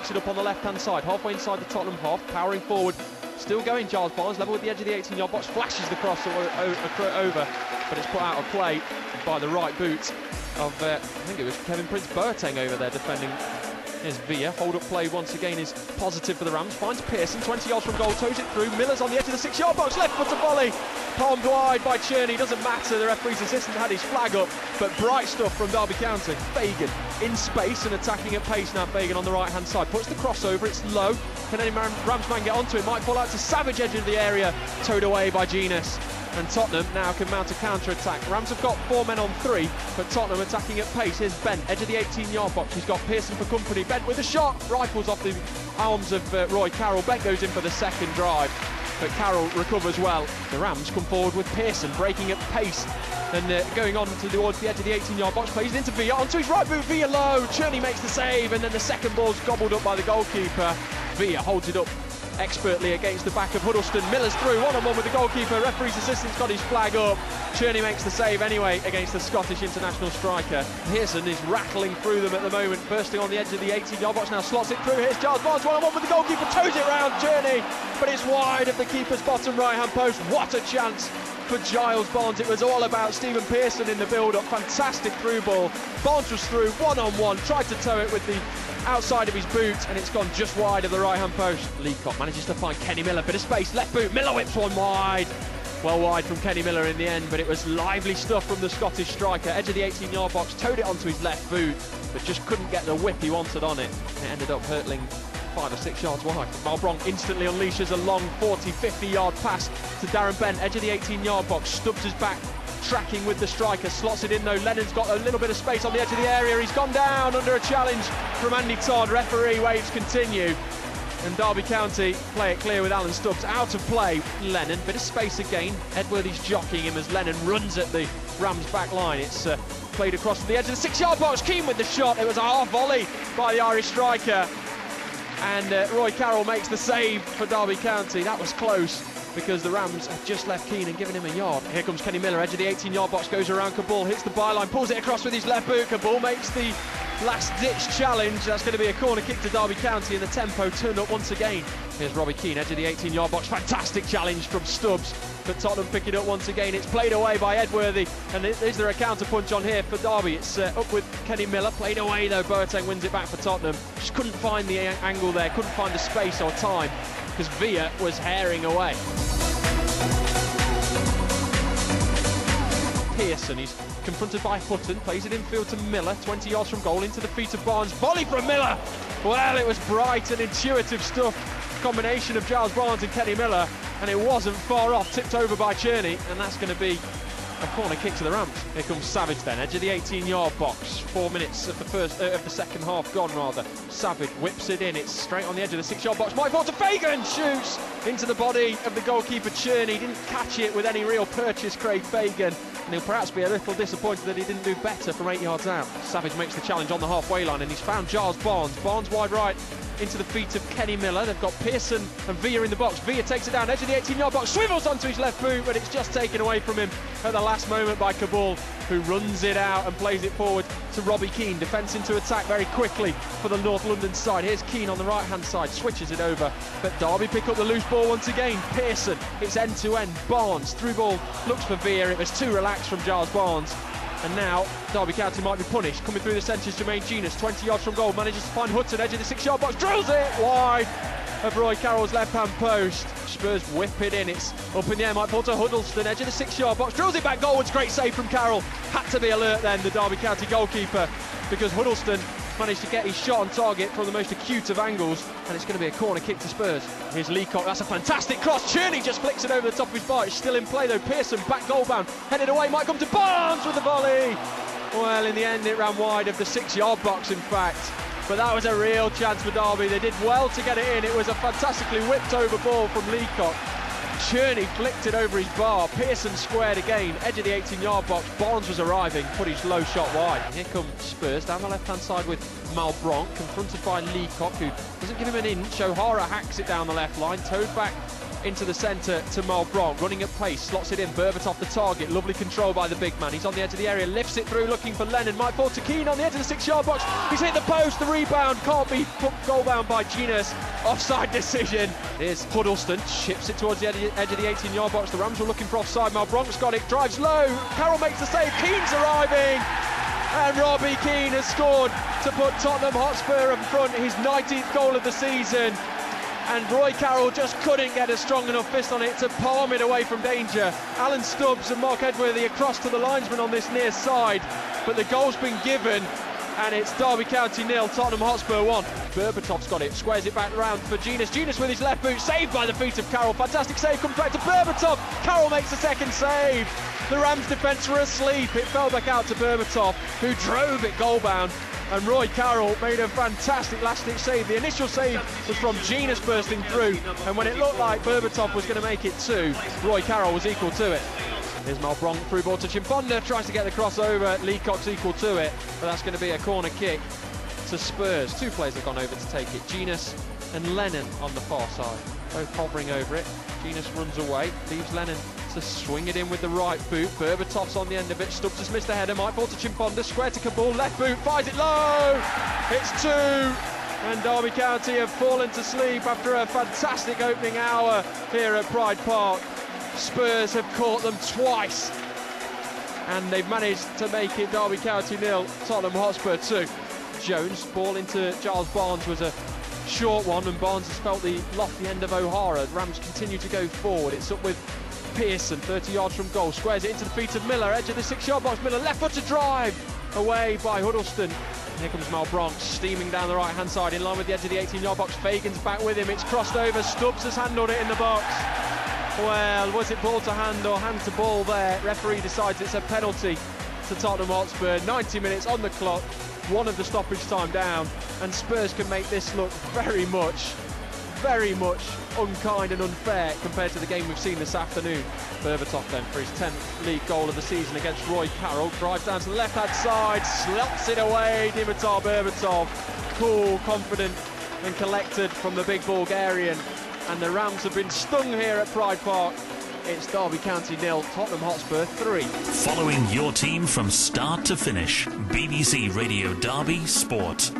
picks it up on the left-hand side, halfway inside the Tottenham half, powering forward. Still going, Giles Barnes, level with the edge of the 18-yard box, flashes the cross over, but it's put out of play by the right boot of, I think it was Kevin Prince Boateng over there defending. Here's Villa, hold-up play once again is positive for the Rams, finds Pearson, 20 yards from goal, toes it through, Miller's on the edge of the 6-yard box, left footer volley, palmed wide by Cherney, doesn't matter, the referee's assistant had his flag up, but bright stuff from Derby County. Fagan in space and attacking at pace now, Fagan on the right-hand side, puts the crossover, it's low, can any Rams man get onto it, might fall out to Savage, edge of the area, towed away by Genus. And Tottenham now can mount a counter-attack. Rams have got 4 men on 3, but Tottenham attacking at pace. Here's Bent, edge of the 18-yard box. He's got Pearson for company. Bent with a shot, rifles off the arms of Roy Carroll. Bent goes in for the second drive, but Carroll recovers well. The Rams come forward with Pearson, breaking at pace and going on towards the edge of the 18-yard box. Plays it into Villa, onto his right boot, Villa low. Cherney makes the save, and then the second ball's gobbled up by the goalkeeper. Villa holds it up expertly against the back of Huddleston. Miller's through, one-on-one with the goalkeeper. Referee's assistant's got his flag up. Cherney makes the save anyway against the Scottish international striker. Pearson is rattling through them at the moment, bursting on the edge of the 18-yard box, now slots it through. Here's Giles Barnes, one-on-one with the goalkeeper, toes it round Cherney, but it's wide of the keeper's bottom right-hand post. What a chance for Giles Barnes. It was all about Stephen Pearson in the build-up. Fantastic through ball. Barnes was through, one-on-one, tried to tow it with the outside of his boot, and it's gone just wide of the right-hand post. Leacock manages to find Kenny Miller, bit of space, left boot, Miller whips one wide. Well wide from Kenny Miller in the end, but it was lively stuff from the Scottish striker. Edge of the 18-yard box, towed it onto his left boot, but just couldn't get the whip he wanted on it. It ended up hurtling 5 or 6 yards wide. Malbronk instantly unleashes a long 40, 50-yard pass to Darren Bent, edge of the 18-yard box, stubs his back, tracking with the striker, slots it in though. Lennon's got a little bit of space on the edge of the area. He's gone down under a challenge from Andy Todd. Referee waves continue, and Derby County play it clear with Alan Stubbs out of play. Lennon, bit of space again. Edworthy's jockeying him as Lennon runs at the Rams back line. It's played across to the edge of the 6-yard box. Keane with the shot. It was a half volley by the Irish striker, and Roy Carroll makes the save for Derby County. That was close, because the Rams have just left Keane and given him a yard. Here comes Kenny Miller, edge of the 18-yard box, goes around Kabul, hits the byline, pulls it across with his left boot. Kabul makes the last-ditch challenge. That's going to be a corner kick to Derby County, and the tempo turned up once again. Here's Robbie Keane, edge of the 18-yard box, fantastic challenge from Stubbs, but Tottenham pick it up once again. It's played away by Edworthy, and is there a counter-punch on here for Derby? It's up with Kenny Miller, played away though. Boateng wins it back for Tottenham. Just couldn't find the angle there, couldn't find the space or time, because Villa was herring away. Pearson, he's confronted by Hutton, plays it infield to Miller, 20 yards from goal, into the feet of Barnes, volley from Miller. Well, it was bright and intuitive stuff, combination of Giles Barnes and Kenny Miller, and it wasn't far off, tipped over by Cherney, and that's going to be a corner kick to the Rams. Here comes Savage then, edge of the 18-yard box. 4 minutes of the second half gone rather. Savage whips it in, it's straight on the edge of the 6-yard box. Might fall to Fagan, shoots into the body of the goalkeeper Cherney. Didn't catch it with any real purchase, Craig Fagan, and he'll perhaps be a little disappointed that he didn't do better from 8 yards out. Savage makes the challenge on the halfway line, and he's found Giles Barnes. Barnes wide right into the feet of Kenny Miller. They've got Pearson and Villa in the box. Villa takes it down, edge of the 18-yard box, swivels onto his left boot, but it's just taken away from him at the last moment by Kabul, who runs it out and plays it forward to Robbie Keane. Defence into attack very quickly for the North London side. Here's Keane on the right-hand side, switches it over, but Derby pick up the loose ball once again. Pearson, it's end-to-end. Barnes, through ball, looks for Villa. It was too relaxed from Giles Barnes. And now Derby County might be punished. Coming through the centre is Jermaine Genus, 20 yards from goal, manages to find Hutton, edge of the 6-yard box, drills it wide of Roy Carroll's left-hand post. Spurs whip it in, it's up in the air, might fall to Huddleston, edge of the 6-yard box, drills it back goalwards, great save from Carroll. Had to be alert then, the Derby County goalkeeper, because Huddleston managed to get his shot on target from the most acute of angles, and it's going to be a corner kick to Spurs. Here's Leacock, that's a fantastic cross. Cherney just flicks it over the top of his bar. It's still in play though. Pearson back goal bound, headed away, might come to Barnes with the volley. Well, in the end it ran wide of the 6-yard box in fact, but that was a real chance for Derby. They did well to get it in. It was a fantastically whipped over ball from Leacock. Cherney flicked it over his bar. Pearson squared again, edge of the 18-yard box. Barnes was arriving, put his low shot wide. Here come Spurs down the left-hand side with Malbronk, confronted by Leacock, who doesn't give him an inch. O'Hara hacks it down the left line, towed back into the centre to Marc, running at pace, slots it in, Berbatov the target, lovely control by the big man, he's on the edge of the area, lifts it through, looking for Lennon, might fall to Keane on the edge of the 6-yard box, he's hit the post, the rebound can't be put goal-bound by Genius, offside decision. Here's Huddleston, chips it towards the edge of the 18-yard box, the Rams were looking for offside, Marc's got it, drives low, Carroll makes the save, Keane's arriving, and Robbie Keane has scored to put Tottenham Hotspur in front, his 19th goal of the season. And Roy Carroll just couldn't get a strong enough fist on it to palm it away from danger. Alan Stubbs and Mark Edworthy across to the linesman on this near side, but the goal's been given, and it's Derby County 0, Tottenham Hotspur 1. Berbatov's got it, squares it back round for Genius. Genius with his left boot, saved by the feet of Carroll. Fantastic save, comes back to Berbatov. Carroll makes the second save. The Rams defence were asleep. It fell back out to Berbatov, who drove it goal-bound. And Roy Carroll made a fantastic last-ditch save. The initial save was from Genius bursting through, and when it looked like Berbatov was going to make it 2, Roy Carroll was equal to it. Here's Marc through ball to Chimponda, tries to get the crossover. Leacock's equal to it, but that's going to be a corner kick to Spurs. 2 players have gone over to take it. Genius and Lennon on the far side, both hovering over it. Genius runs away, leaves Lennon to swing it in with the right boot. Berbatov's on the end of it. Stubbs has missed a header. Might fall to Chimponda. Square to Kabul. Left boot. Fires it low. It's 2. And Derby County have fallen to sleep after a fantastic opening hour here at Pride Park. Spurs have caught them twice. And they've managed to make it Derby County 0, Tottenham Hotspur 2. Jones, ball into Giles Barnes was a short one, and Barnes has felt the lofty end of O'Hara. The Rams continue to go forward. It's up with Pearson, 30 yards from goal, squares it into the feet of Miller, edge of the 6-yard box. Miller left foot to drive, away by Huddleston. Here comes Marc, steaming down the right hand side in line with the edge of the 18-yard box. Fagan's back with him, it's crossed over, Stubbs has handled it in the box. Well, was it ball to hand or hand to ball there? Referee decides it's a penalty to Tottenham Hotspur. 90 minutes on the clock, 1 of the stoppage time down, and Spurs can make this look very much unkind and unfair compared to the game we've seen this afternoon. Berbatov then for his 10th league goal of the season against Roy Carroll, drives down to the left hand side, slots it away. Dimitar Berbatov, cool, confident and collected from the big Bulgarian, and the Rams have been stung here at Pride Park. It's Derby County 0, Tottenham Hotspur 3. Following your team from start to finish, BBC Radio Derby Sport.